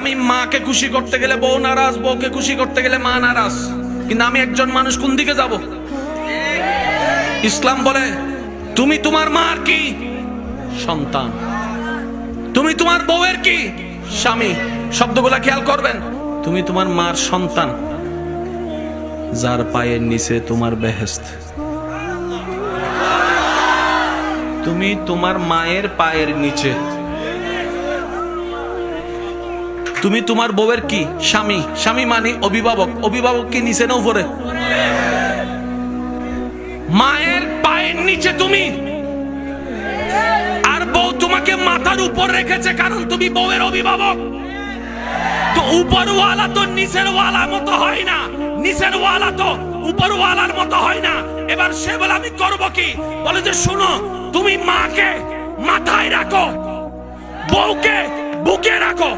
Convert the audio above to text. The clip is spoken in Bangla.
আমি মাকে খুশি করতে গেলে বউ নারাজ, বউকে খুশি করতে গেলে মা নারাজ, কিন্তু আমি একজন মানুষ কোন দিকে যাব? ইসলাম বলে তুমি তোমার মার কি সন্তান, তুমি তোমার বউয়ের কি স্বামী। শব্দগুলা খেয়াল করবেন। তুমি তোমার মার সন্তান, যার পায়ের নিচে তোমার বেহেশত। তুমি তোমার মায়ের পায়ের নিচে। তুমি তোমার বউয়ের কি স্বামী, স্বামী মানে অভিভাবক। অভিভাবক কি নিচে না উপরে? মায়ের পায়ের নিচে তুমি, আর বউ তোমাকে মাথার উপর রেখেছে, কারণ তুমি বউয়ের অভিভাবক। তো উপরওয়ালা তো নিচের ওয়ালা মতো হয় না, নিচের ওয়ালা তো উপরওয়ালার মতো হয় না। এবার সে বলে আমি করব কি? বলে যে শোনো, তুমি মাকে মাথায় রাখো, বউকে বুকে রাখো।